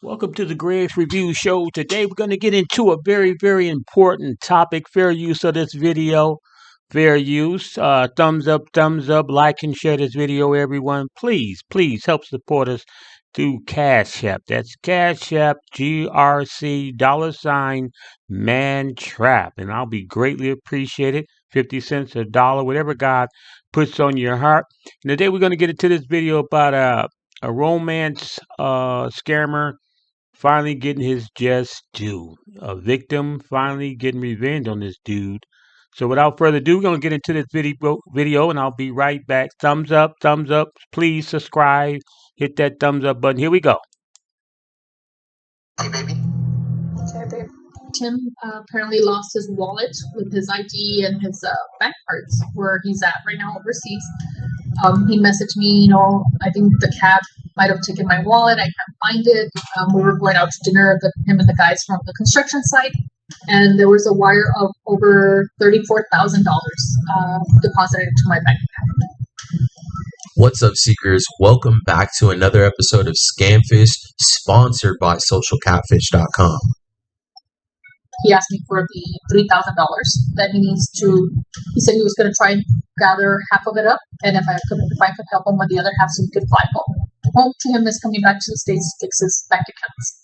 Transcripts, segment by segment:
Welcome to the Greg's Review Show. Today we're going to get into a very, very important topic. Fair use of this video. Fair use. Thumbs up, like and share this video, everyone. Please, please help support us through Cash App. That's Cash App, GRC, $mantrap. And I'll be greatly appreciated. 50 cents, a dollar, whatever God puts on your heart. And today we're going to get into this video about a romance scammer finally getting his just due. A victim finally getting revenge on this dude. So without further ado, we're going to get into this video and I'll be right back. Thumbs up. Please subscribe. Hit that thumbs up button. Here we go. Hey, baby. Okay, babe. Tim apparently lost his wallet with his ID and his bank cards where he's at right now overseas. He messaged me, I think the cab might have taken my wallet. I can't find it. We were going out to dinner with him and the guys from the construction site, and there was a wire of over $34,000 deposited into my bank account. What's up, seekers? Welcome back to another episode of Scamfish, sponsored by socialcatfish.com. He asked me for the $3,000 that he needs to. He said he was going to try and gather half of it up, and if I could help him with the other half, so he could fly home. Home to him is coming back to the States to fix his bank accounts.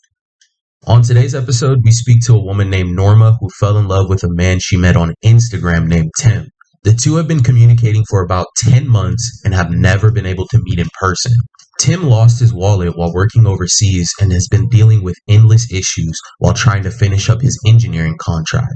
On today's episode, we speak to a woman named Norma who fell in love with a man she met on Instagram named Tim. The two have been communicating for about 10 months and have never been able to meet in person. Tim lost his wallet while working overseas and has been dealing with endless issues while trying to finish up his engineering contract.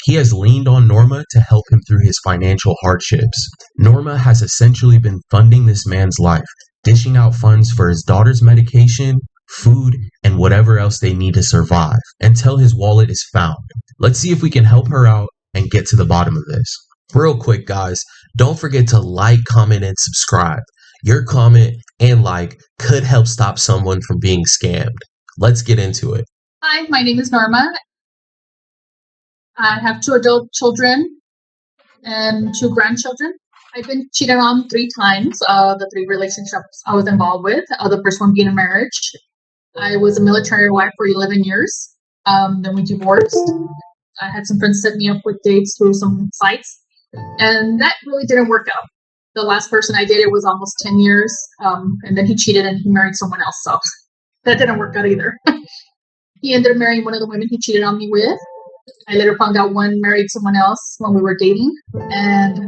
He has leaned on Norma to help him through his financial hardships. Norma has essentially been funding this man's life, dishing out funds for his daughter's medication, food, and whatever else they need to survive until his wallet is found. Let's see if we can help her out and get to the bottom of this. Real quick, guys, don't forget to like, comment, and subscribe. Your comment and like could help stop someone from being scammed. Let's get into it. Hi, my name is Norma. I have 2 adult children and 2 grandchildren. I've been cheated on 3 times, the 3 relationships I was involved with, the first one being a marriage. I was a military wife for 11 years. Then we divorced. I had some friends set me up with dates through some sites, and that really didn't work out. The last person I dated was almost 10 years, and then he cheated and he married someone else, so that didn't work out either. He ended up marrying one of the women he cheated on me with. I later found out one married someone else when we were dating, and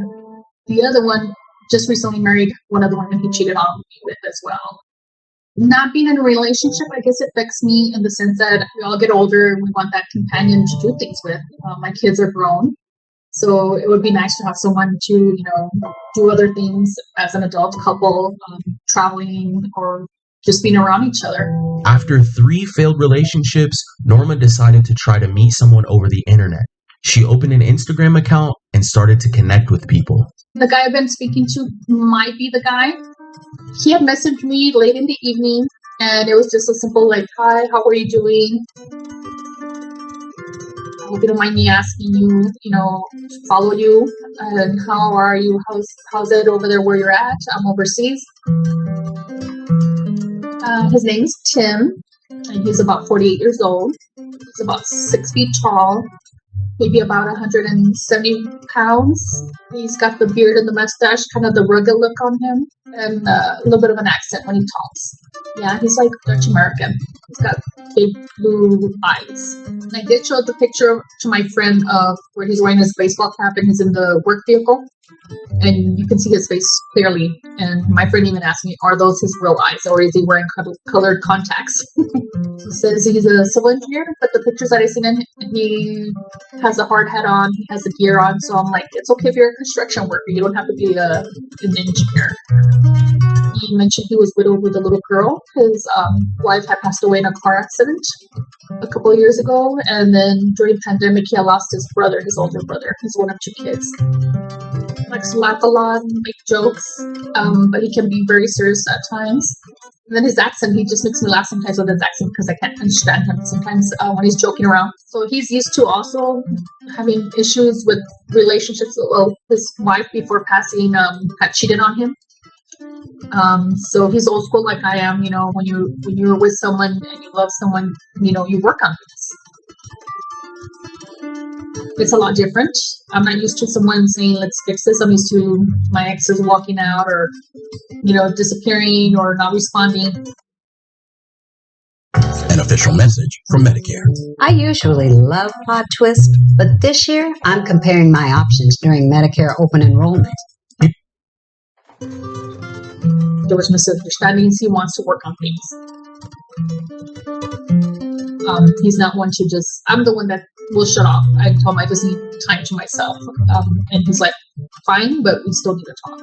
the other one just recently married one of the women he cheated on me with as well. Not being in a relationship, I guess it affects me in the sense that we all get older and we want that companion to do things with. My kids are grown, so it would be nice to have someone to, do other things as an adult couple, traveling or just being around each other. After 3 failed relationships, Norma decided to try to meet someone over the internet. She opened an Instagram account and started to connect with people. The guy I've been speaking to might be the guy. He had messaged me late in the evening, and it was just a simple hi, how are you doing? I hope you don't mind me asking you, to follow you. And how are you? How's it over there where you're at? I'm overseas. His name's Tim, and he's about 48 years old. He's about 6 feet tall, maybe about 170 pounds. He's got the beard and the mustache, kind of the rugged look on him, and a little bit of an accent when he talks. Yeah, he's like Dutch American. He's got big blue eyes. And I did show the picture to my friend of where he's wearing his baseball cap and he's in the work vehicle. And you can see his face clearly. And my friend even asked me, are those his real eyes or is he wearing colored contacts? He says he's a civil engineer, but the pictures that I've seen him, he has a hard hat on, he has the gear on. So I'm like, it's okay if you're a construction worker. You don't have to be an engineer. He mentioned he was widowed with a little girl. His wife had passed away in a car accident a couple of years ago. And then during the pandemic, he had lost his brother, his older brother. He's one of 2 kids. He likes to laugh a lot and make jokes, but he can be very serious at times. And then his accent, he just makes me laugh sometimes with his accent because I can't understand him sometimes when he's joking around. So he's used to also having issues with relationships. Well, his wife before passing had cheated on him. So he's old school like I am. When you're with someone and you love someone, you work on things. It's a lot different. I'm not used to someone saying, let's fix this. I'm used to my exes walking out or, disappearing or not responding. An official message from Medicare. I usually love Plot Twist, but this year I'm comparing my options during Medicare open enrollment. There was misunderstandings. He wants to work on things. He's not one to just, I'm the one that will shut off. I tell him I just need time to myself. And he's like, fine, but we still need to talk.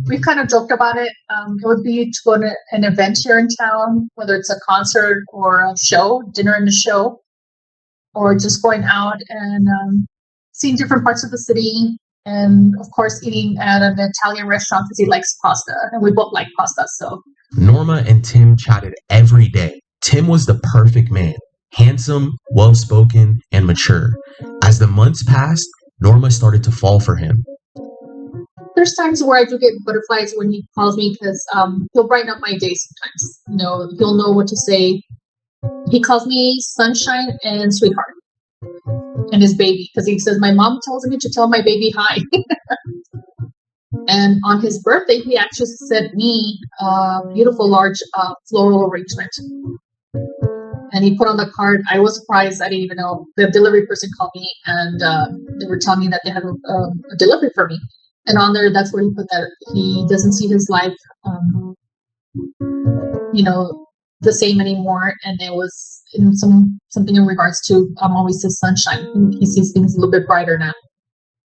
We kind of joked about it. It would be to go to an event here in town, whether it's a concert or a show, dinner in the show, or just going out and seeing different parts of the city. And of course, eating at an Italian restaurant because he likes pasta, and we both like pasta. So Norma and Tim chatted every day. Tim was the perfect man, handsome, well-spoken, and mature. As the months passed, Norma started to fall for him. There's times where I do get butterflies when he calls me because he'll brighten up my day sometimes. He'll know what to say. He calls me sunshine and sweetheart and his baby because he says, my mom tells me to tell my baby hi. And on his birthday, he actually sent me a beautiful large floral arrangement. And he put on the card, I was surprised, I didn't even know. The delivery person called me and they were telling me that they had a delivery for me. And on there, that's where he put that he doesn't see his life, the same anymore. And it was in something in regards to always his sunshine. He sees things a little bit brighter now.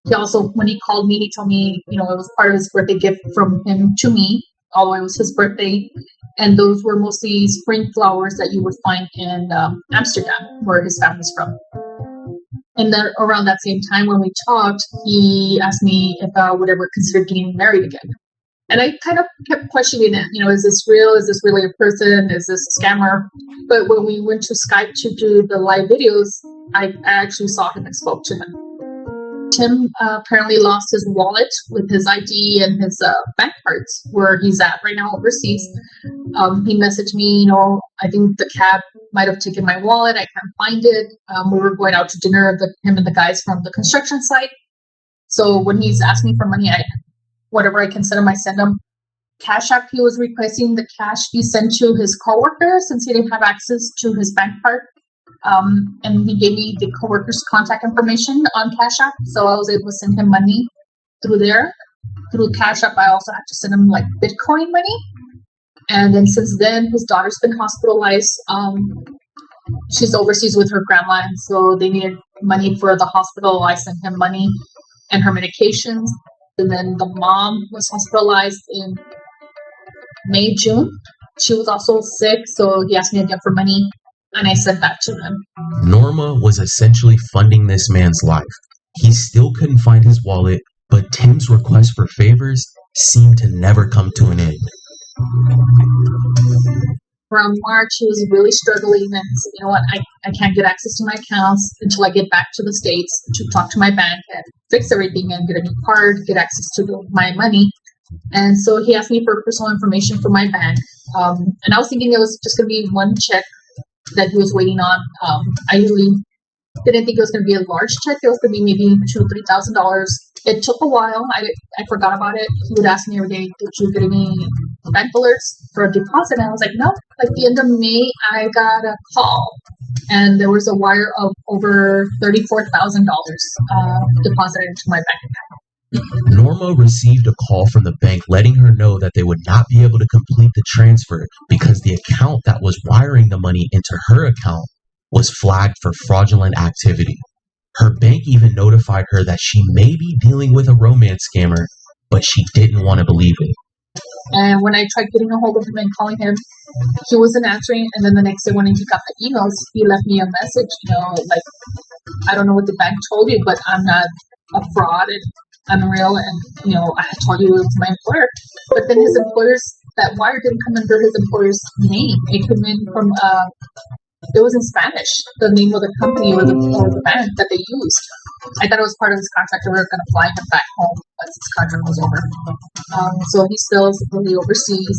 He also, when he called me, he told me, it was part of his birthday gift from him to me. Although it was his birthday, and those were mostly spring flowers that you would find in Amsterdam, where his family's from. And then around that same time when we talked, he asked me if I would ever consider getting married again. And I kind of kept questioning it. Is this real? Is this really a person? Is this a scammer? But when we went to Skype to do the live videos, I actually saw him and spoke to him. Tim apparently lost his wallet with his ID and his bank cards where he's at right now overseas. He messaged me, I think the cab might have taken my wallet. I can't find it. We were going out to dinner, him and the guys from the construction site. So when he's asked me for money, whatever I can send him, I send him. Cash App, he was requesting the cash be sent to his coworker since he didn't have access to his bank card. And he gave me the coworker's contact information on Cash App, so I was able to send him money through there. Through Cash App, I also had to send him like Bitcoin money. And then since then, his daughter's been hospitalized. She's overseas with her grandma, and so they needed money for the hospital. I sent him money and her medications. And then the mom was hospitalized in May, June. She was also sick, so he asked me again for money. And I sent that to him. Norma was essentially funding this man's life. He still couldn't find his wallet, but Tim's request for favors seemed to never come to an end. Around March, he was really struggling and said, you know what, I can't get access to my accounts until I get back to the States to talk to my bank and fix everything and get a new card, get access to my money. And so he asked me for personal information from my bank. And I was thinking it was just going to be one check that he was waiting on. I usually didn't think it was going to be a large check. It was going to be maybe $2,000-$3,000. It took a while. I forgot about it. He would ask me every day, did you get any bank alerts for a deposit? And I was like, no. Like the end of May, I got a call and there was a wire of over $34,000 deposited into my bank account. Norma received a call from the bank letting her know that they would not be able to complete the transfer because the account that was wiring the money into her account was flagged for fraudulent activity. Her bank even notified her that she may be dealing with a romance scammer, but she didn't want to believe it. And when I tried getting a hold of him and calling him, he wasn't answering. And then the next day when he got the emails, he left me a message, like, I don't know what the bank told you, but I'm not a fraud. I'm real, and I told you it was my employer. But then his employers, that wire didn't come under his employer's name. It came in from it was in Spanish, the name of the company or the bank that they used. I thought it was part of his contract. They were going to fly him back home. as his contract was over. So he still is really overseas,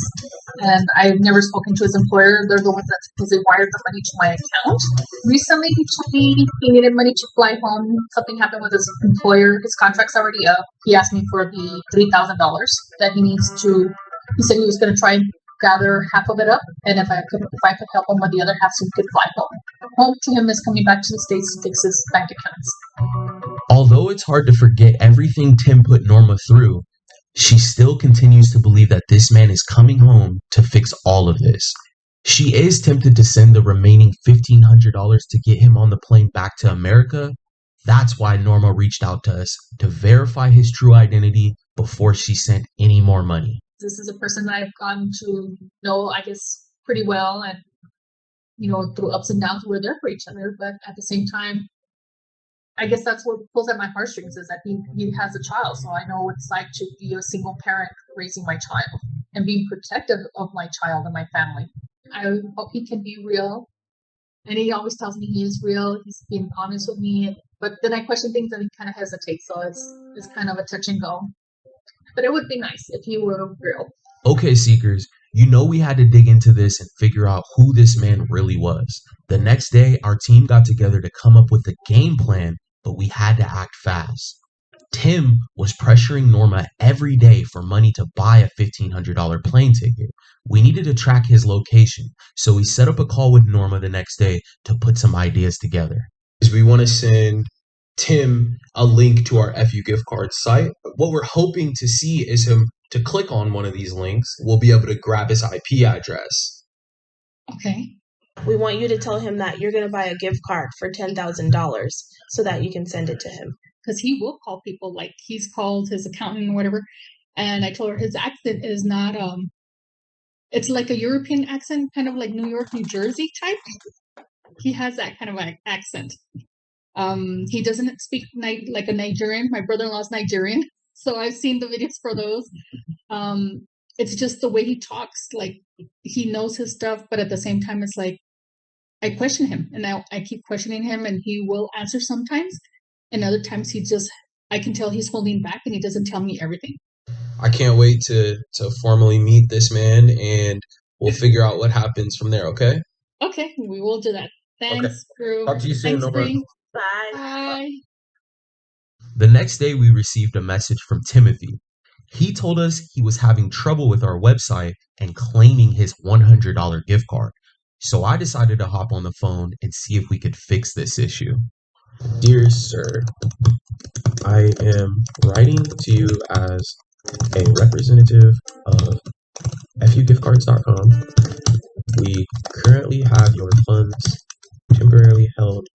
and I've never spoken to his employer. They're the ones that because they wired the money to my account. Recently, he told me he needed money to fly home. Something happened with his employer. His contract's already up. He asked me for the $3,000 that he needs to. He said he was going to try and gather half of it up, and if I could help him with the other half, so he could fly home. Home to him is coming back to the States to fix his bank accounts. Although it's hard to forget everything Tim put Norma through, she still continues to believe that this man is coming home to fix all of this. She is tempted to send the remaining $1,500 to get him on the plane back to America. That's why Norma reached out to us to verify his true identity before she sent any more money. This is a person that I've gotten to know, I guess, pretty well, and through ups and downs, we're there for each other. But at the same time, I guess that's what pulls at my heartstrings is that he has a child, so I know what it's like to be a single parent raising my child and being protective of my child and my family. I hope he can be real, and he always tells me he is real. He's being honest with me, but then I question things and he kind of hesitates, so it's kind of a touch and go. But it would be nice if he were real. Okay, Seekers, we had to dig into this and figure out who this man really was. The next day, our team got together to come up with a game plan, but we had to act fast. Tim was pressuring Norma every day for money to buy a $1,500 plane ticket. We needed to track his location, so we set up a call with Norma the next day to put some ideas together. We want to send Tim a link to our FU gift card site. What we're hoping to see is him to click on one of these links. We'll be able to grab his IP address. Okay. We want you to tell him that you're going to buy a gift card for $10,000 so that you can send it to him. Because he will call people, like he's called his accountant or whatever. And I told her his accent is not, it's like a European accent, kind of like New York, New Jersey type. He has that kind of accent. He doesn't speak like a Nigerian. My brother-in-law's Nigerian, so I've seen the videos for those. It's just the way he talks, like he knows his stuff, but at the same time, it's like I question him, and I keep questioning him, and he will answer sometimes, and other times I can tell he's holding back, and he doesn't tell me everything. I can't wait to formally meet this man, and we'll figure out what happens from there. Okay? Okay, we will do that. Thanks, Drew. Talk to you soon, Thanks, Nora. Bree. Bye. Bye. The next day, we received a message from Timothy. He told us he was having trouble with our website and claiming his $100 gift card. So I decided to hop on the phone and see if we could fix this issue. Dear sir, I am writing to you as a representative of fugiftcards.com. We currently have your funds temporarily held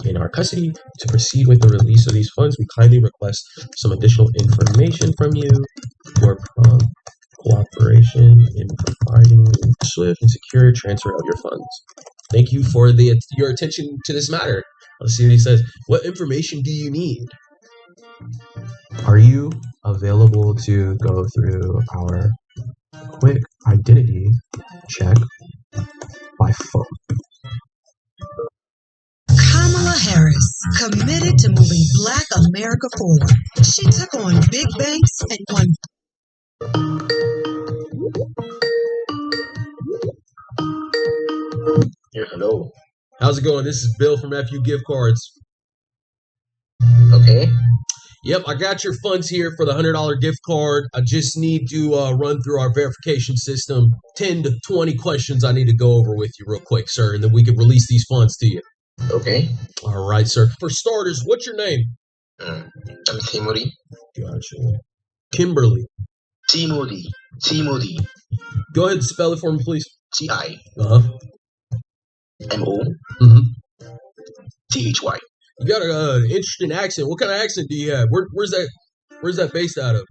in our custody. To proceed with the release of these funds, we kindly request some additional information from you for prompt cooperation in providing swift and secure transfer of your funds. Thank you for your attention to this matter. Let's see what he says. What information do you need? Are you available to go through our quick identity check by phone? Kamala Harris, committed to moving Black America forward. She took on big banks and won. Yeah, hello. How's it going? This is Bill from FU Gift Cards. Okay. Yep, I got your funds here for the $100 gift card. I just need to run through our verification system. 10 to 20 questions I need to go over with you real quick, sir, and then we can release these funds to you. Okay. All right, sir. For starters, what's your name? I'm Timothy. Gotcha. Kimberly. Timothy. Go ahead and spell it for me, please. T-I. Uh-huh. M-O. Mm-hmm. T-H-Y. You got an interesting accent. What kind of accent do you have? Where's that based out of?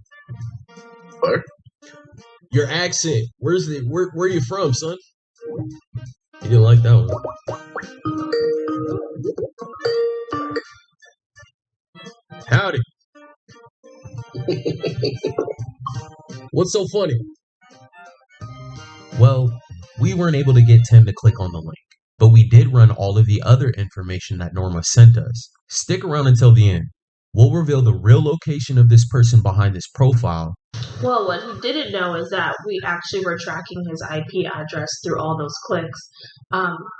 What? Your accent. Where are you from, son? You didn't like that one. Howdy. What's so funny? Well, we weren't able to get Tim to click on the link, but we did run all of the other information that Norma sent us. Stick around until the end. We'll reveal the real location of this person behind this profile. Well, what he didn't know is that we actually were tracking his IP address through all those clicks.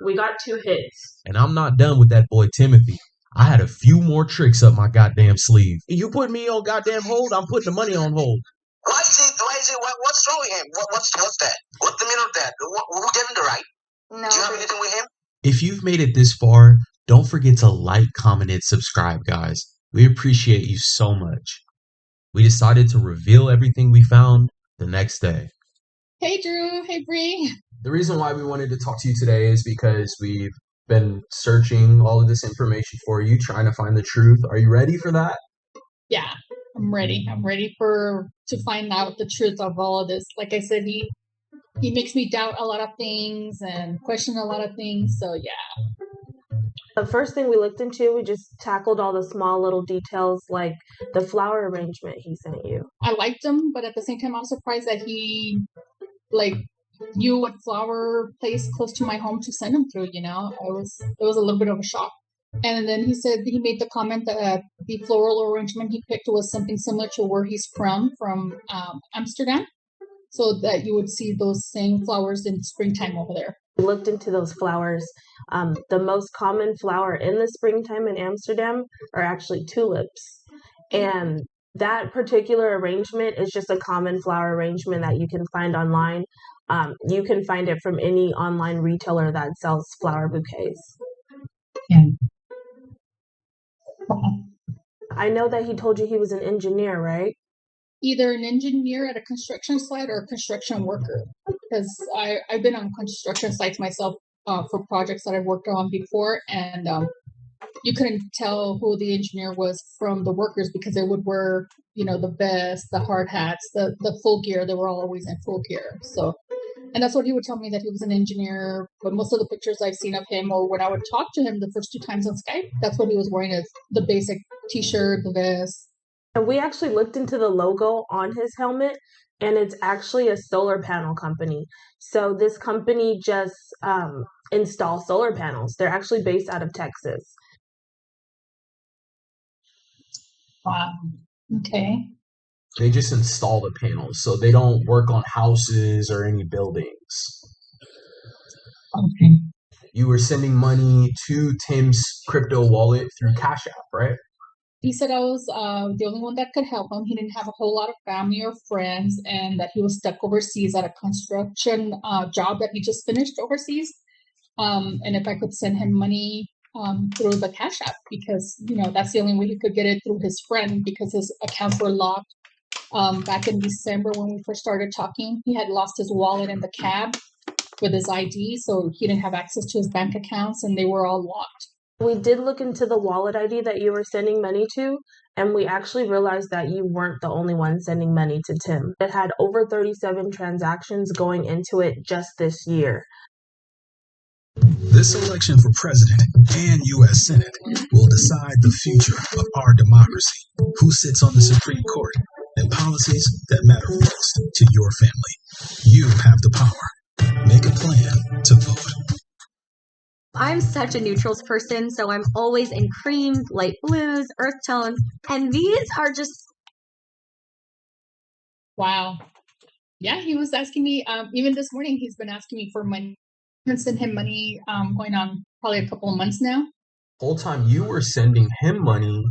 We got 2 hits. And I'm not done with that boy Timothy. I had a few more tricks up my goddamn sleeve. You put me on goddamn hold, I'm putting the money on hold. Why is it, what's wrong with him? What's that? What's the meaning of that? Who gave him the right? No, Do you have anything with him? If you've made it this far, don't forget to like, comment, and subscribe, guys. We appreciate you so much. We decided to reveal everything we found the next day. Hey Drew, hey Bree. The reason why we wanted to talk to you today is because we've been searching all of this information for you, trying to find the truth. Are you ready for that? Yeah, I'm ready. I'm ready to find out the truth of all of this. Like I said, he makes me doubt a lot of things and question a lot of things. So yeah. The first thing we looked into, we just tackled all the small little details like the flower arrangement he sent you. I liked him, but at the same time, I was surprised that he knew what flower place close to my home to send them through. It was a little bit of a shock. And then he said he made the comment that the floral arrangement he picked was something similar to where he's from Amsterdam, so that you would see those same flowers in springtime over there. We looked into those flowers. The most common flower in the springtime in Amsterdam are actually tulips. And that particular arrangement is just a common flower arrangement that you can find online. You can find it from any online retailer that sells flower bouquets. Yeah. I know that he told you he was an engineer, right? Either an engineer at a construction site or a construction worker, because I've been on construction sites myself for projects that I've worked on before, and you couldn't tell who the engineer was from the workers because they would wear, the vest, the hard hats, the full gear. They were all always in full gear. So, and that's what he would tell me, that he was an engineer. But most of the pictures I've seen of him, or when I would talk to him the first 2 times on Skype, that's what he was wearing, is the basic t-shirt, the vest. And we actually looked into the logo on his helmet, and it's actually a solar panel company. So this company just installs solar panels. They're actually based out of Texas. Wow. Okay. They just install the panels, so they don't work on houses or any buildings. Okay. You were sending money to Tim's crypto wallet through Cash App, right? He said I was the only one that could help him. He didn't have a whole lot of family or friends, and that he was stuck overseas at a construction job that he just finished overseas. And if I could send him money through the Cash App, because that's the only way he could get it, through his friend, because his accounts were locked. Back in December when we first started talking, he had lost his wallet in the cab with his ID, so he didn't have access to his bank accounts, and they were all locked. We did look into the wallet ID that you were sending money to, and we actually realized that you weren't the only one sending money to Tim. It had over 37 transactions going into it just this year. This election for president and U.S. Senate will decide the future of our democracy, who sits on the Supreme Court, and policies that matter most to your family. You have the power. Make a plan to vote. I'm such a neutrals person, so I'm always in creams, light blues, earth tones, and these are just... Wow. Yeah, he was asking me, even this morning, he's been asking me for money. I sent him money going on probably a couple of months now. The whole time you were sending him money,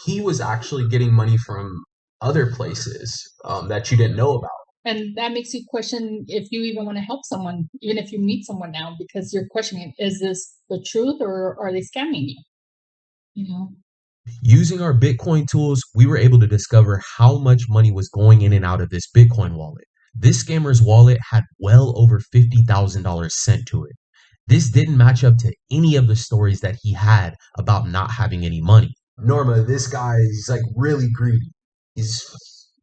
he was actually getting money from other places that you didn't know about. And that makes you question if you even want to help someone, even if you meet someone now, because you're questioning, is this the truth or are they scamming you? Using our Bitcoin tools, we were able to discover how much money was going in and out of this Bitcoin wallet. This scammer's wallet had well over $50,000 sent to it. This didn't match up to any of the stories that he had about not having any money. Norma, this guy is like really greedy. He's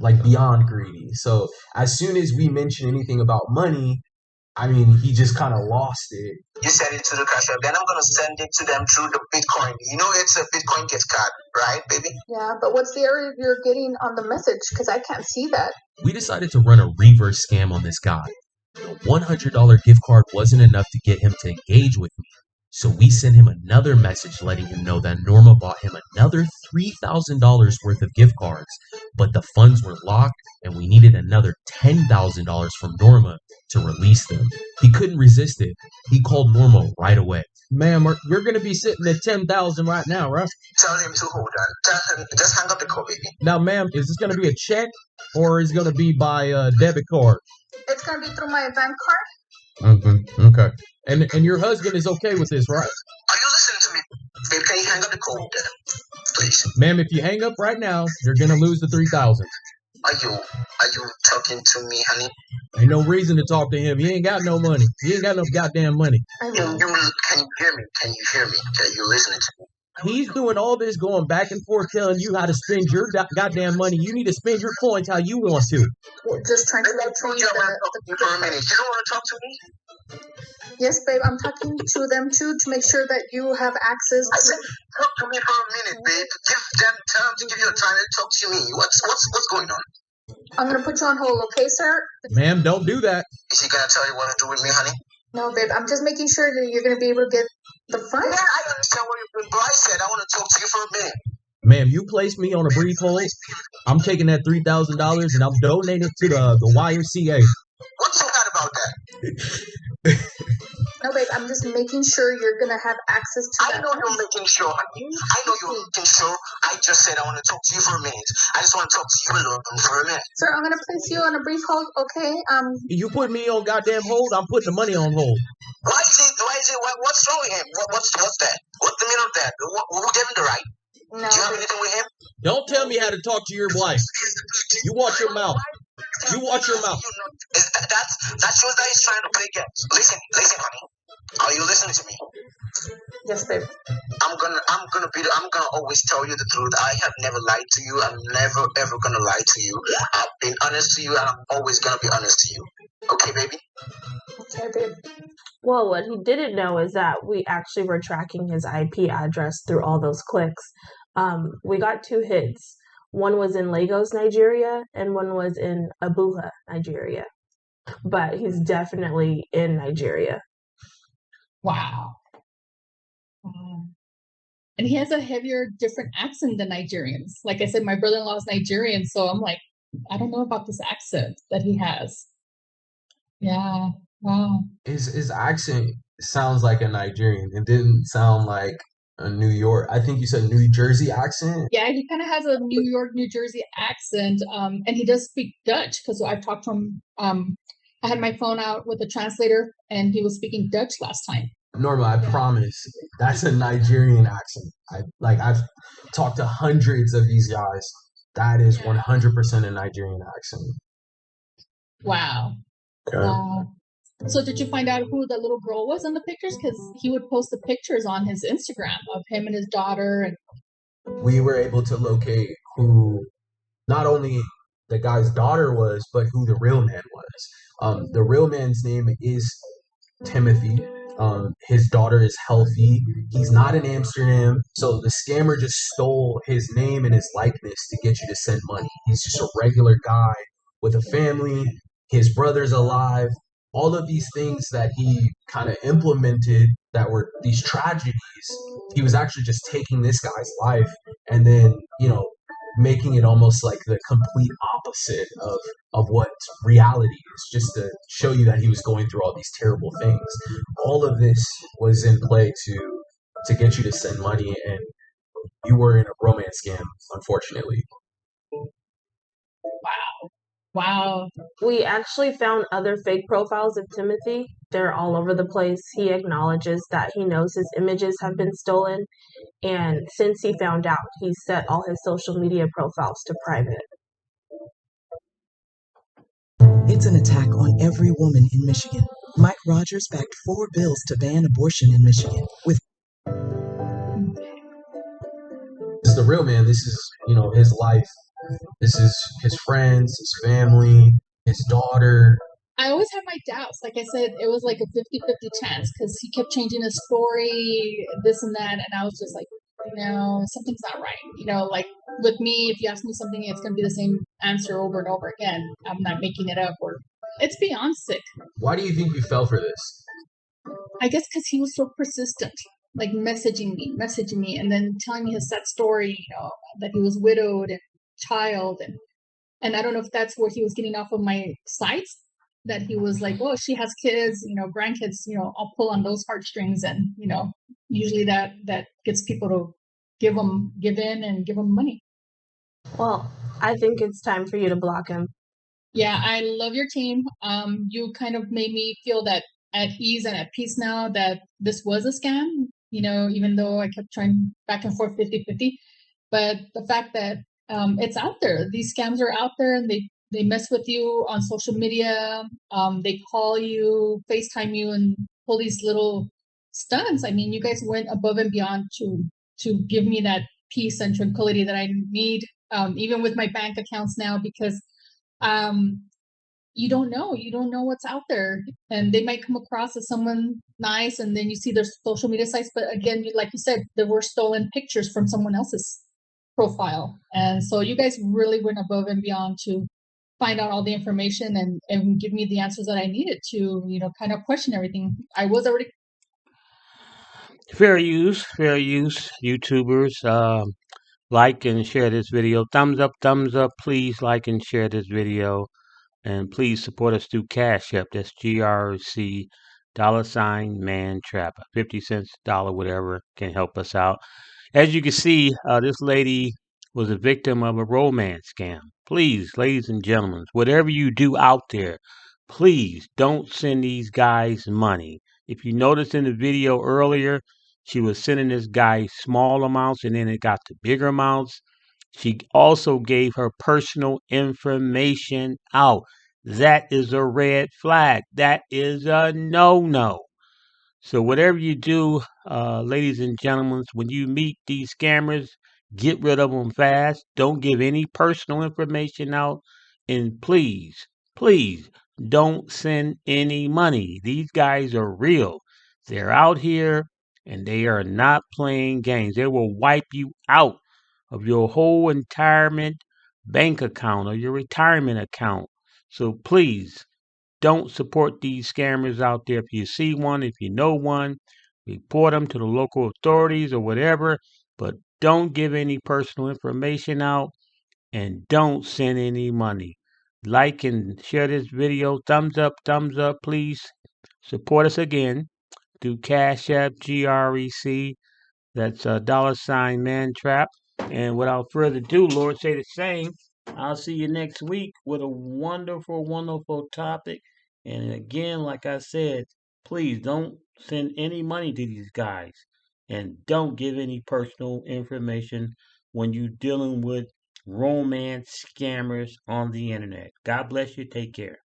like beyond greedy. So as soon as we mention anything about money, he just kind of lost it. You send it to the Cash App, then I'm going to send it to them through the Bitcoin. It's a Bitcoin gift card, right, baby? Yeah, but what's the area you're getting on the message? Because I can't see that. We decided to run a reverse scam on this guy. The $100 gift card wasn't enough to get him to engage with me. So we sent him another message letting him know that Norma bought him another $3,000 worth of gift cards, but the funds were locked and we needed another $10,000 from Norma to release them. He couldn't resist it. He called Norma right away. Ma'am, you're going to be sitting at 10,000 right now, right? Tell him to hold on. Tell him, just hang up the call, baby. Now, ma'am, is this going to be a check or is it going to be by debit card? It's gonna be through my bank card. Okay. And your husband is okay with this, right? Are you listening to me? Babe, can you hang up the call then? Please. Ma'am, if you hang up right now, you're going to lose the 3,000. Are you talking to me, honey? Ain't no reason to talk to him. He ain't got no money. He ain't got no goddamn money. Can you hear me? Can you hear me? Are you listening to me? He's doing all this going back and forth telling you how to spend your goddamn money. You need to spend your coins how you want to. We're just trying to retrieve You want to talk to me for a minute. You don't want to talk to me? Yes, babe, I'm talking to them too to make sure that you have access I to. said, talk to me for a minute, babe. Give them time to give you time to talk to me. What's going on? I'm gonna put you on hold, okay, sir? Ma'am, don't do that. Is he gonna tell you what to do with me, honey? No, babe, I'm just making sure that you're gonna be able to get the funds. Yeah, I understand what you're doing, but I said I want to talk to you for a minute. Ma'am, you placed me on a brief hold. I'm taking that $3,000 and I'm donating it to the YMCA. What's so bad about that? No, babe, I'm just making sure you're gonna have access to. I know you're making sure, honey. I know you're making sure. I just said I want to talk to you for a minute. I just want to talk to you alone for a minute. Sir, I'm gonna place you on a brief hold, okay? You put me on goddamn hold, I'm putting the money on hold. What's wrong with him? What's that? What's the meaning of that? Who gave him the right? No. Do you have anything with him? Don't tell me how to talk to your wife. You watch your mouth. You watch your mouth. That shows that he's trying to play games. Listen, honey. Are you listening to me? Yes, babe. I'm gonna always tell you the truth. I have never lied to you. I'm never ever gonna lie to you. I've been honest to you, and I'm always gonna be honest to you. Okay, baby? Okay, babe. Well, what he didn't know is that we actually were tracking his IP address through all those clicks. We got 2 hits. One was in Lagos, Nigeria, and one was in Abuja, Nigeria. But he's definitely in Nigeria. Wow. And he has a heavier, different accent than Nigerians. Like I said, my brother-in-law is Nigerian, so I'm like, I don't know about this accent that he has. Yeah. Wow. His accent sounds like a Nigerian. It didn't sound like a New York. I think you said New Jersey accent. Yeah, he kind of has a New York, New Jersey accent, and he does speak Dutch because I talked to him. I had my phone out with a translator, and he was speaking Dutch last time. Norma, I promise that's a Nigerian accent. I've talked to hundreds of these guys. That is 100% a Nigerian accent. Wow. Okay. Wow. So did you find out who the little girl was in the pictures? Because he would post the pictures on his Instagram of him and his daughter. And we were able to locate who not only the guy's daughter was, but who the real man was. The real man's name is Timothy. His daughter is healthy. He's not in Amsterdam. So the scammer just stole his name and his likeness to get you to send money. He's just a regular guy with a family. His brother's alive. All of these things that he kind of implemented that were these tragedies, he was actually just taking this guy's life and then, making it almost like the complete opposite of what reality is, just to show you that he was going through all these terrible things. All of this was in play to get you to send money, and you were in a romance scam, unfortunately. wow. We actually found other fake profiles of Timothy. They're all over the place. He acknowledges that he knows his images have been stolen. And since he found out, he set all his social media profiles to private. It's an attack on every woman in Michigan. Mike Rogers backed 4 bills to ban abortion in Michigan. With This is the real man. This is, his life. This is his friends, his family, his daughter. I always had my doubts. Like I said, it was like a 50-50 chance because he kept changing his story, this and that. And I was just like, something's not right. Like with me, if you ask me something, it's going to be the same answer over and over again. I'm not making it up. Or it's beyond sick. Why do you think you fell for this? I guess because he was so persistent, like messaging me, and then telling me his sad story, that he was widowed and child, and I don't know if that's where he was getting off of my sites, that he was like, oh, she has kids, grandkids, I'll pull on those heartstrings, and usually that gets people to give in and give them money. Well, I think it's time for you to block him. Yeah, I love your team. You kind of made me feel that at ease and at peace now that this was a scam, even though I kept trying back and forth 50-50. But the fact that it's out there, these scams are out there, and they mess with you on social media. They call you, FaceTime you, and pull these little stunts. I mean, you guys went above and beyond to give me that peace and tranquility that I need, even with my bank accounts now, because you don't know what's out there, and they might come across as someone nice, and then you see their social media sites, but again, like you said, there were stolen pictures from someone else's profile, and so you guys really went above and beyond to find out all the information and give me the answers that I needed to kind of question everything. I was already Fair use, YouTubers. Like and share this video. Thumbs up. Please like and share this video. And please support us through Cash App. That's GRC $mantrap. 50 cents, dollar, whatever can help us out. As you can see, this lady was a victim of a romance scam. Please, ladies and gentlemen, whatever you do out there, please don't send these guys money. If you noticed in the video earlier, she was sending this guy small amounts, and then it got to bigger amounts. She also gave her personal information out. That is a red flag. That is a no-no. So whatever you do, ladies and gentlemen, when you meet these scammers, get rid of them fast. Don't give any personal information out. And please don't send any money. These guys are real. They're out here and they are not playing games. They will wipe you out of your whole retirement bank account or your retirement account. So please don't support these scammers out there. If you see one, if you know one, report them to the local authorities or whatever, but don't give any personal information out and don't send any money. Like and share this video. Thumbs up, please. Support us again through Cash App, GREC. That's a $mantrap. And without further ado, Lord say the same. I'll see you next week with a wonderful topic. And again, like I said, please don't send any money to these guys. And don't give any personal information when you're dealing with romance scammers on the internet. God bless you. Take care.